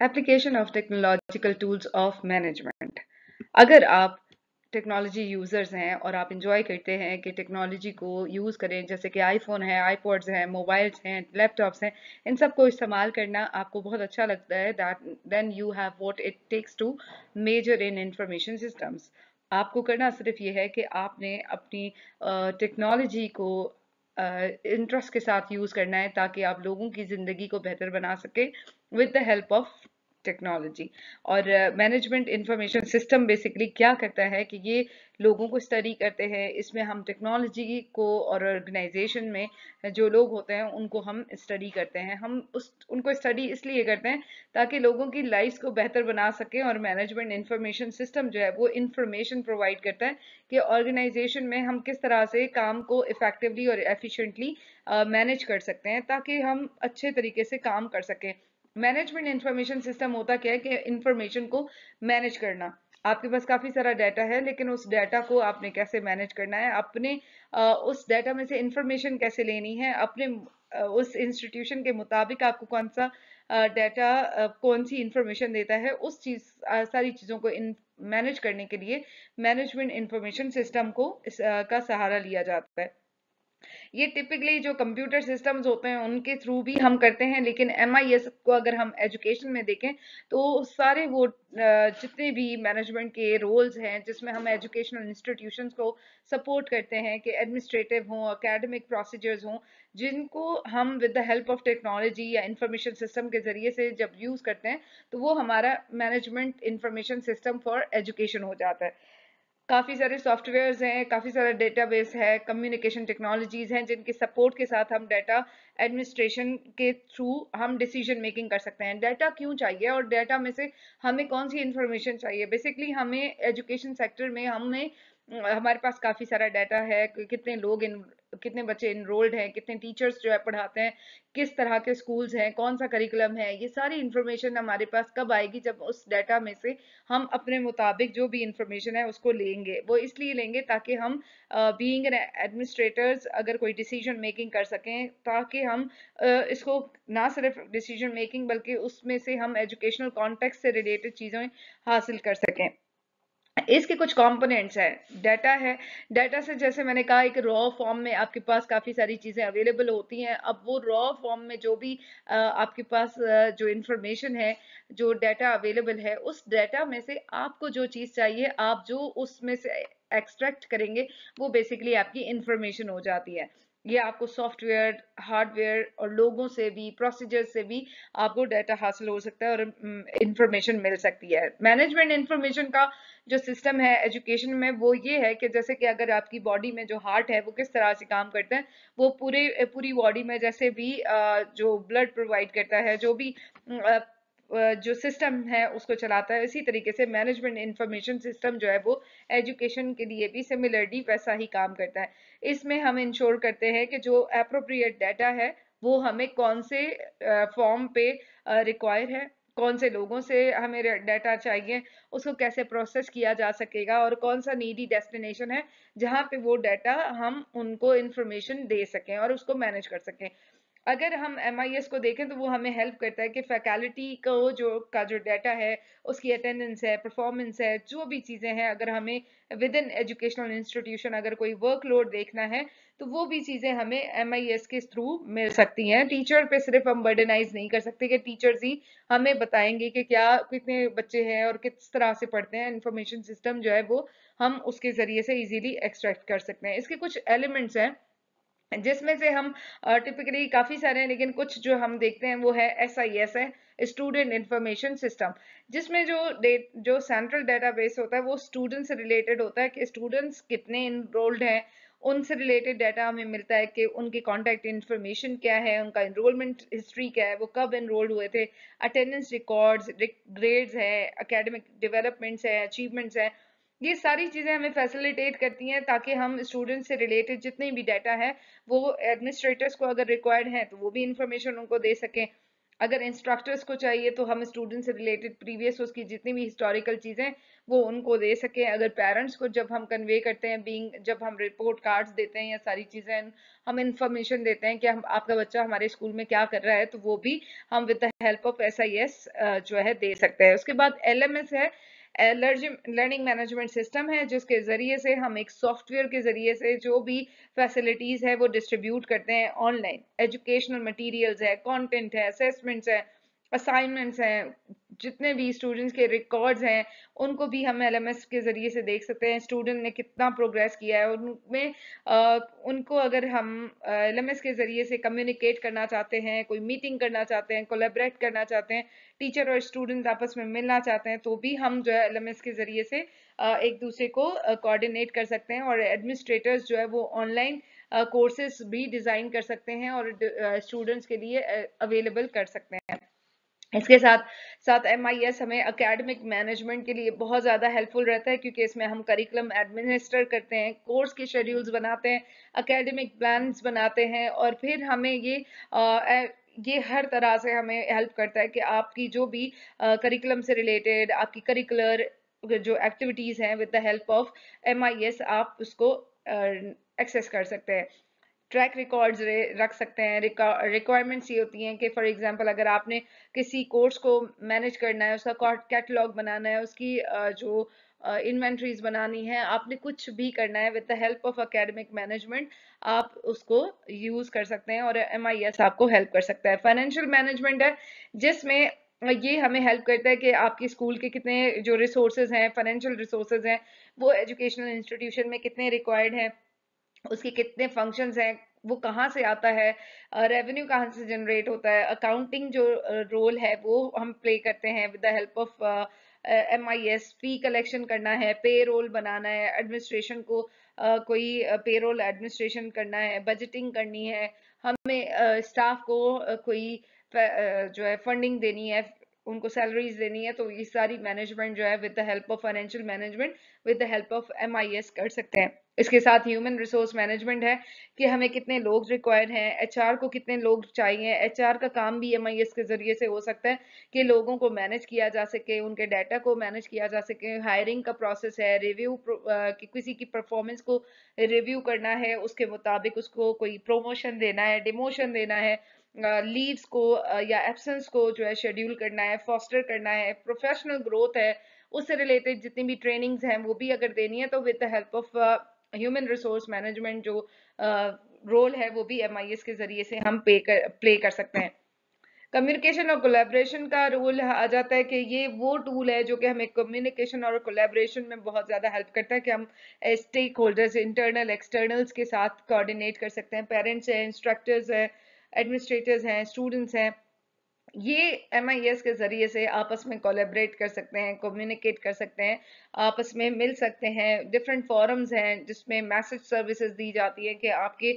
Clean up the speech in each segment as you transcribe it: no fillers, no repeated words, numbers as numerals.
Application of technological tools of management. अगर आप technology users हैं और आप इंजॉय करते हैं कि टेक्नोलॉजी को यूज करें, जैसे कि आईफोन है, आईपॉड्स हैं, मोबाइल्स हैं, लैपटॉप्स हैं, इन सब को इस्तेमाल करना आपको बहुत अच्छा लगता है, that then you have what it takes to major in information systems. आपको करना सिर्फ ये है कि आपने अपनी टेक्नोलॉजी को इंटरेस्ट के साथ यूज करना है ताकि आप लोगों की जिंदगी को बेहतर बना सके with the help of technology. और मैनेजमेंट इंफॉर्मेशन सिस्टम बेसिकली क्या करता है कि ये लोगों को स्टडी करते हैं। इसमें हम टेक्नोलॉजी को और ऑर्गेनाइजेशन में जो लोग होते हैं उनको हम स्टडी करते हैं। हम उनको स्टडी इसलिए करते हैं ताकि लोगों की लाइफ को बेहतर बना सकें। और मैनेजमेंट इंफॉर्मेशन सिस्टम जो है वो इंफॉर्मेशन प्रोवाइड करता है कि ऑर्गेनाइजेशन में हम किस तरह से काम को इफेक्टिवली और एफिशिएंटली मैनेज कर सकते हैं ताकि हम अच्छे तरीके से काम कर सकें। मैनेजमेंट इंफॉर्मेशन सिस्टम होता क्या है कि इंफॉर्मेशन को मैनेज करना। आपके पास काफी सारा डाटा है, लेकिन उस डाटा को आपने कैसे मैनेज करना है, अपने उस डाटा में से इंफॉर्मेशन कैसे लेनी है, अपने उस इंस्टीट्यूशन के मुताबिक आपको कौन सा डाटा कौन सी इंफॉर्मेशन देता है, उस चीज सारी चीजों को मैनेज करने के लिए मैनेजमेंट इंफॉर्मेशन सिस्टम को का सहारा लिया जाता है। ये टिपिकली जो कंप्यूटर सिस्टम्स होते हैं उनके थ्रू भी हम करते हैं, लेकिन एमआईएस को अगर हम एजुकेशन में देखें तो सारे वो जितने भी मैनेजमेंट के रोल्स हैं जिसमें हम एजुकेशनल इंस्टीट्यूशंस को सपोर्ट करते हैं कि एडमिनिस्ट्रेटिव हों, एकेडमिक प्रोसीजर्स हों, जिनको हम with the help of technology या इंफॉर्मेशन सिस्टम के जरिए से जब यूज करते हैं तो वो हमारा management information system for education हो जाता है। काफ़ी सारे सॉफ्टवेयर्स हैं, काफ़ी सारा डेटाबेस है, कम्युनिकेशन टेक्नोलॉजीज हैं जिनके सपोर्ट के साथ हम डाटा एडमिनिस्ट्रेशन के थ्रू हम डिसीजन मेकिंग कर सकते हैं। डाटा क्यों चाहिए और डाटा में से हमें कौन सी इंफॉर्मेशन चाहिए? बेसिकली हमें एजुकेशन सेक्टर में हमें हमारे पास काफ़ी सारा डाटा है कि कितने बच्चे इनरोल्ड हैं, कितने टीचर्स जो है पढ़ाते हैं, किस तरह के स्कूल्स हैं, कौन सा करिकुलम है। ये सारी इंफॉर्मेशन हमारे पास कब आएगी? जब उस डाटा में से हम अपने मुताबिक जो भी इंफॉर्मेशन है उसको लेंगे। वो इसलिए लेंगे ताकि हम बीइंग एन एडमिनिस्ट्रेटर्स अगर कोई डिसीजन मेकिंग कर सकें, ताकि हम इसको ना सिर्फ डिसीजन मेकिंग बल्कि उसमें से हम एजुकेशनल कॉन्टेक्स्ट से रिलेटेड चीज़ें हासिल कर सकें। इसके कुछ कंपोनेंट्स हैं। डाटा है, डाटा से जैसे मैंने कहा एक रॉ फॉर्म में आपके पास काफ़ी सारी चीज़ें अवेलेबल होती हैं। अब वो रॉ फॉर्म में जो भी आपके पास जो इंफॉर्मेशन है, जो डाटा अवेलेबल है, उस डाटा में से आपको जो चीज़ चाहिए, आप जो उसमें से एक्सट्रैक्ट करेंगे, वो बेसिकली आपकी इंफॉर्मेशन हो जाती है। ये आपको सॉफ्टवेयर, हार्डवेयर और लोगों से भी, प्रोसीजर से भी आपको डाटा हासिल हो सकता है और इंफॉर्मेशन मिल सकती है। मैनेजमेंट इंफॉर्मेशन का जो सिस्टम है एजुकेशन में वो ये है कि जैसे कि अगर आपकी बॉडी में जो हार्ट है वो किस तरह से काम करता है, वो पूरी बॉडी में जैसे भी जो ब्लड प्रोवाइड करता है, जो भी जो सिस्टम है उसको चलाता है, इसी तरीके से मैनेजमेंट इंफॉर्मेशन सिस्टम जो है वो एजुकेशन के लिए भी सिमिलरली वैसा ही काम करता है। इसमें हम इंश्योर करते हैं कि जो एप्रोप्रिएट डाटा है वो हमें कौन से फॉर्म पे रिक्वायर है, कौन से लोगों से हमें डाटा चाहिए, उसको कैसे प्रोसेस किया जा सकेगा और कौन सा नीडी डेस्टिनेशन है जहाँ पे वो डाटा हम उनको इंफॉर्मेशन दे सकें और उसको मैनेज कर सकें। अगर हम एमआईएस को देखें तो वो हमें हेल्प करता है कि फैकल्टी को जो डाटा है, उसकी अटेंडेंस है, परफॉर्मेंस है, जो भी चीज़ें हैं, अगर हमें विद इन एजुकेशनल इंस्टीट्यूशन अगर कोई वर्कलोड देखना है तो वो भी चीज़ें हमें एमआईएस के थ्रू मिल सकती हैं। टीचर पे सिर्फ हम बर्डनाइज नहीं कर सकते कि टीचर्स ही हमें बताएंगे कि क्या कितने बच्चे हैं और किस तरह से पढ़ते हैं। इंफॉर्मेशन सिस्टम जो है वो हम उसके ज़रिए से इजीली एक्सट्रैक्ट कर सकते हैं। इसके कुछ एलिमेंट्स हैं जिसमें से हम टिपिकली काफ़ी सारे हैं, लेकिन कुछ जो हम देखते हैं वो है एसआईएस है, स्टूडेंट इंफॉर्मेशन सिस्टम, जिसमें जो सेंट्रल डेटाबेस होता है वो स्टूडेंट से रिलेटेड होता है कि स्टूडेंट्स कितने इनरोल्ड हैं, उनसे रिलेटेड डाटा हमें मिलता है कि उनकी कॉन्टैक्ट इन्फॉर्मेशन क्या है, उनका इनरोलमेंट हिस्ट्री क्या है, वो कब इनरोल्ड हुए थे, अटेंडेंस रिकॉर्ड्स, ग्रेड्स है, एकेडमिक डेवलपमेंट्स है, अचीवमेंट्स है। ये सारी चीज़ें हमें फैसिलिटेट करती हैं ताकि हम स्टूडेंट से रिलेटेड जितने भी डाटा है वो एडमिनिस्ट्रेटर्स को अगर रिक्वायर्ड है तो वो भी इंफॉर्मेशन उनको दे सकें। अगर इंस्ट्रक्टर्स को चाहिए तो हम स्टूडेंट से रिलेटेड प्रीवियस उसकी जितनी भी हिस्टोरिकल चीज़ें वो उनको दे सकें। अगर पेरेंट्स को जब हम कन्वे करते हैं बीइंग, जब हम रिपोर्ट कार्ड्स देते हैं या सारी चीज़ें हम इंफॉर्मेशन देते हैं कि हम आपका बच्चा हमारे स्कूल में क्या कर रहा है, तो वो भी हम with the help of SIS जो है दे सकते हैं। उसके बाद LMS है, लर्निंग मैनेजमेंट सिस्टम है, जिसके ज़रिए से हम एक सॉफ्टवेयर के ज़रिए से जो भी फैसिलिटीज़ है वो डिस्ट्रीब्यूट करते हैं ऑनलाइन। एजुकेशनल मटेरियल्स है, कंटेंट है, असेसमेंट्स है, असाइनमेंट्स हैं, जितने भी स्टूडेंट्स के रिकॉर्ड्स हैं उनको भी हम LMS के ज़रिए से देख सकते हैं। स्टूडेंट ने कितना प्रोग्रेस किया है उनमें, उनको अगर हम LMS के ज़रिए से कम्युनिकेट करना चाहते हैं, कोई मीटिंग करना चाहते हैं, कोलैबोरेट करना चाहते हैं, टीचर और स्टूडेंट आपस में मिलना चाहते हैं, तो भी हम जो है LMS के ज़रिए से एक दूसरे को कोऑर्डिनेट कर सकते हैं। और एडमिनिस्ट्रेटर्स जो है वो ऑनलाइन कोर्सेज भी डिज़ाइन कर सकते हैं और स्टूडेंट्स के लिए अवेलेबल कर सकते हैं। इसके साथ साथ MIS हमें एकेडमिक मैनेजमेंट के लिए बहुत ज़्यादा हेल्पफुल रहता है, क्योंकि इसमें हम करिकुलम एडमिनिस्टर करते हैं, कोर्स के शेड्यूल्स बनाते हैं, एकेडमिक प्लान्स बनाते हैं, और फिर हमें ये हर तरह से हमें हेल्प करता है कि आपकी जो भी करिकुलम से रिलेटेड आपकी करिकुलर जो एक्टिविटीज़ हैं with the help of MIS आप उसको एक्सेस कर सकते हैं। ट्रैक रिकॉर्ड्स रख सकते हैं। रिक्वायरमेंट्स ये होती हैं कि फॉर एग्जांपल अगर आपने किसी कोर्स को मैनेज करना है, उसका कैटलॉग बनाना है, उसकी जो इन्वेंट्रीज बनानी है, आपने कुछ भी करना है, with the help of academic management आप उसको यूज कर सकते हैं और MIS आपको हेल्प कर सकता है। फाइनेंशियल मैनेजमेंट है, जिसमें ये हमें हेल्प करता है कि आपके स्कूल के कितने जो रिसोर्सेज हैं, फाइनेंशियल रिसोर्सेज हैं, वो एजुकेशनल इंस्टीट्यूशन में कितने रिक्वायर्ड हैं, उसके कितने फंक्शंस हैं, वो कहाँ से आता है, रेवेन्यू कहाँ से जनरेट होता है, अकाउंटिंग जो रोल है वो हम प्ले करते हैं with the help of MIS। Fee collection करना है, पे रोल बनाना है, एडमिनिस्ट्रेशन को कोई पे रोल एडमिनिस्ट्रेशन करना है, बजटिंग करनी है, हमें स्टाफ को कोई जो है फंडिंग देनी है, उनको सैलरीज देनी है, तो ये सारी मैनेजमेंट जो है with the help of financial management with the help of MIS कर सकते हैं। इसके साथ ह्यूमन रिसोर्स मैनेजमेंट है कि हमें कितने लोग रिक्वायर्ड हैं, HR को कितने लोग चाहिए। HR का काम भी MIS के जरिए से हो सकता है कि लोगों को मैनेज किया जा सके, उनके डाटा को मैनेज किया जा सके। हायरिंग का प्रोसेस है, रिव्यू कि किसी की परफॉर्मेंस को रिव्यू करना है, उसके मुताबिक उसको कोई प्रमोशन देना है, डिमोशन देना है, लीव्स को या एब्सेंस को जो है शेड्यूल करना है, फॉस्टर करना है, प्रोफेशनल ग्रोथ है, उससे रिलेटेड जितनी भी ट्रेनिंग्स हैं वो भी अगर देनी है, तो with the help of human resource management जो रोल है वो भी MIS के जरिए से हम प्ले कर सकते हैं। कम्युनिकेशन और कोलैबोरेशन का रोल आ जाता है कि ये वो टूल है जो कि हमें कम्युनिकेशन और कोलैबोरेशन में बहुत ज़्यादा हेल्प करता है कि हम स्टेक होल्डर्स, इंटरनल एक्सटर्नल्स के साथ कोऑर्डिनेट कर सकते हैं। पेरेंट्स हैं, इंस्ट्रक्टर्स हैं, एडमिनिस्ट्रेटर्स हैं, स्टूडेंट्स हैं, ये MIS के जरिए से आपस में कोलैबोरेट कर सकते हैं, कम्युनिकेट कर सकते हैं, आपस में मिल सकते हैं। डिफरेंट फोरम्स हैं जिसमें मैसेज सर्विसेज दी जाती है कि आपके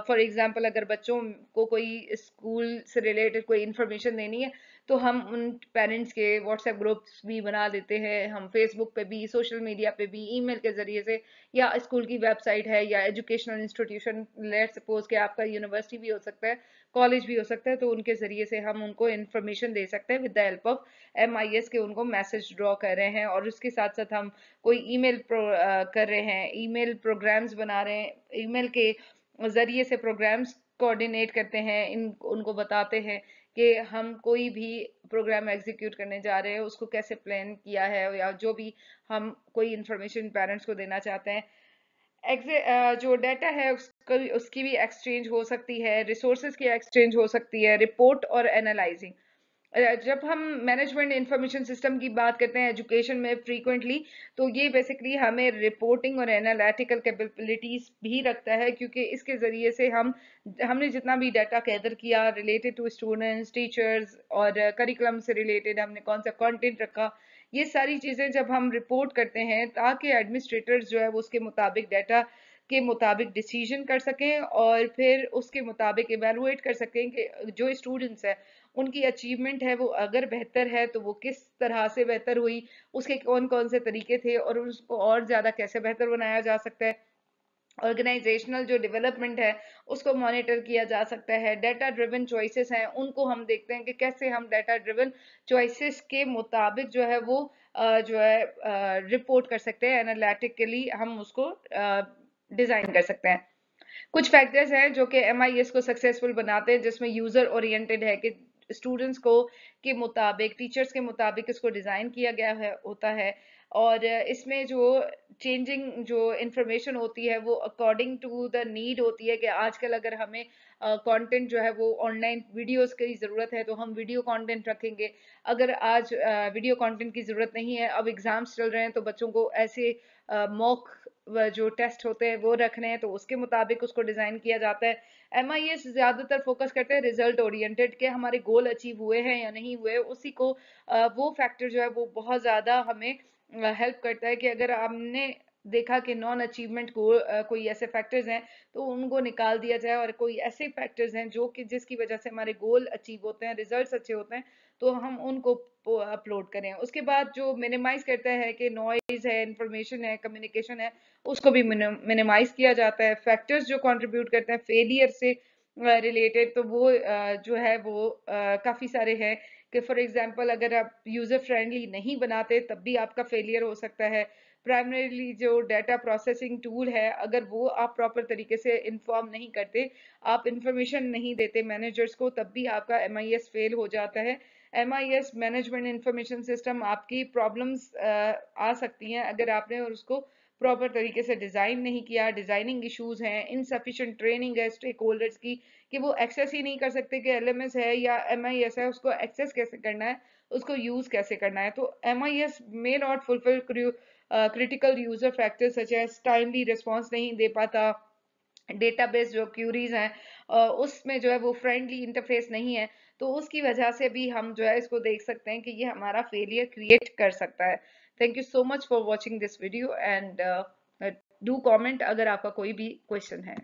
फॉर एग्जांपल अगर बच्चों को कोई स्कूल से रिलेटेड कोई इंफॉर्मेशन देनी है, तो हम उन पेरेंट्स के व्हाट्सएप ग्रुप्स भी बना देते हैं, हम फेसबुक पे भी, सोशल मीडिया पे भी, ईमेल के जरिए से, या स्कूल की वेबसाइट है या एजुकेशनल इंस्टीट्यूशन, लेट्स सपोज कि आपका यूनिवर्सिटी भी हो सकता है, कॉलेज भी हो सकता है, तो उनके जरिए से हम उनको इन्फॉर्मेशन दे सकते हैं with the help of MIS के, उनको मैसेज ड्रॉ कर रहे हैं। और उसके साथ साथ हम कोई ईमेल कर रहे हैं, ईमेल प्रोग्राम्स बना रहे हैं, ईमेल के जरिए से प्रोग्राम्स कोऑर्डिनेट करते हैं, इन उनको बताते हैं कि हम कोई भी प्रोग्राम एग्जीक्यूट करने जा रहे हैं उसको कैसे प्लान किया है, या जो भी हम कोई इन्फॉर्मेशन पेरेंट्स को देना चाहते हैं। जो डाटा है उसकी भी एक्सचेंज हो सकती है, रिसोर्सेज की एक्सचेंज हो सकती है, रिपोर्ट और एनालाइजिंग। जब हम मैनेजमेंट इंफॉर्मेशन सिस्टम की बात करते हैं एजुकेशन में फ्रीक्वेंटली, तो ये बेसिकली हमें रिपोर्टिंग और एनालिटिकल कैपेबिलिटीज भी रखता है, क्योंकि इसके जरिए से हमने जितना भी डाटा गैदर किया रिलेटेड टू स्टूडेंट्स, टीचर्स और करिकुलम से रिलेटेड हमने कौन सा कंटेंट रखा, ये सारी चीजें जब हम रिपोर्ट करते हैं, ताकि एडमिनिस्ट्रेटर्स जो है वो उसके मुताबिक डाटा के मुताबिक डिसीजन कर सकें और फिर उसके मुताबिक इवेलुएट कर सकें कि जो स्टूडेंट्स है उनकी अचीवमेंट है वो अगर बेहतर है तो वो किस तरह से बेहतर हुई, उसके कौन कौन से तरीके थे और उसको और ज्यादा कैसे बेहतर बनाया जा सकता है। ऑर्गेनाइजेशनल जो डेवलपमेंट है उसको मॉनिटर किया जा सकता है। डाटा ड्रिवन चॉइसेस हैं उनको हम देखते हैं कि कैसे हम डाटा ड्रिवन चॉइसेस के मुताबिक जो है वो जो है रिपोर्ट कर सकते हैं, एनालिटिकली हम उसको डिजाइन कर सकते हैं। कुछ फैक्टर्स हैं जो कि एमआईएस को सक्सेसफुल बनाते हैं, जिसमें यूजर ओरिएंटेड है कि स्टूडेंट्स को के मुताबिक, टीचर्स के मुताबिक इसको डिजाइन किया गया है होता है। और इसमें जो चेंजिंग जो इंफॉर्मेशन होती है वो अकॉर्डिंग टू द नीड होती है कि आजकल अगर हमें कंटेंट जो है वो ऑनलाइन वीडियोस की जरूरत है तो हम वीडियो कंटेंट रखेंगे। अगर आज वीडियो कंटेंट की जरूरत नहीं है, अब एग्जाम्स चल रहे हैं तो बच्चों को ऐसे मॉक जो टेस्ट होते हैं वो रखने हैं तो उसके मुताबिक उसको डिजाइन किया जाता है। एमआईएस ज्यादातर फोकस करते हैं रिजल्ट ओरिएंटेड के हमारे गोल अचीव हुए हैं या नहीं हुए, उसी को वो फैक्टर जो है वो बहुत ज्यादा हमें हेल्प करता है कि अगर हमने देखा कि नॉन अचीवमेंट को कोई ऐसे फैक्टर्स हैं तो उनको निकाल दिया जाए, और कोई ऐसे फैक्टर्स हैं जो कि जिसकी वजह से हमारे गोल अचीव होते हैं, रिजल्ट्स अच्छे होते हैं, तो हम उनको अपलोड करें। उसके बाद जो मिनिमाइज करता है कि नॉइज है, इंफॉर्मेशन है, कम्युनिकेशन है, उसको भी मिनिमाइज किया जाता है। फैक्टर्स जो कंट्रीब्यूट करते हैं फेलियर से रिलेटेड तो वो जो है वो काफी सारे हैं कि फॉर एग्जांपल अगर आप यूजर फ्रेंडली नहीं बनाते तब भी आपका फेलियर हो सकता है। प्राइमरीली जो डाटा प्रोसेसिंग टूल है अगर वो आप प्रॉपर तरीके से इन्फॉर्म नहीं करते, आप इंफॉर्मेशन नहीं देते मैनेजर्स को, तब भी आपका एमआईएस फेल हो जाता है। एमआईएस मैनेजमेंट इंफॉर्मेशन सिस्टम आपकी प्रॉब्लम्स आ सकती हैं अगर आपने और उसको प्रॉपर तरीके से डिजाइन नहीं किया। डिजाइनिंग इश्यूज हैं, इनसफिशिएंट ट्रेनिंग है स्टेक होल्डर्स की कि वो एक्सेस ही नहीं कर सकते कि एलएमएस है या एमआईएस है, उसको एक्सेस कैसे करना है, उसको यूज कैसे करना है। तो MIS may not fulfil critical user factors such as timely response नहीं दे पाता, डेटाबेस जो क्यूरीज हैं उसमें जो है वो फ्रेंडली इंटरफेस नहीं है, तो उसकी वजह से भी हम जो है इसको देख सकते हैं कि ये हमारा फेलियर क्रिएट कर सकता है। Thank you so much for watching this video and do comment अगर आपका कोई भी क्वेश्चन है।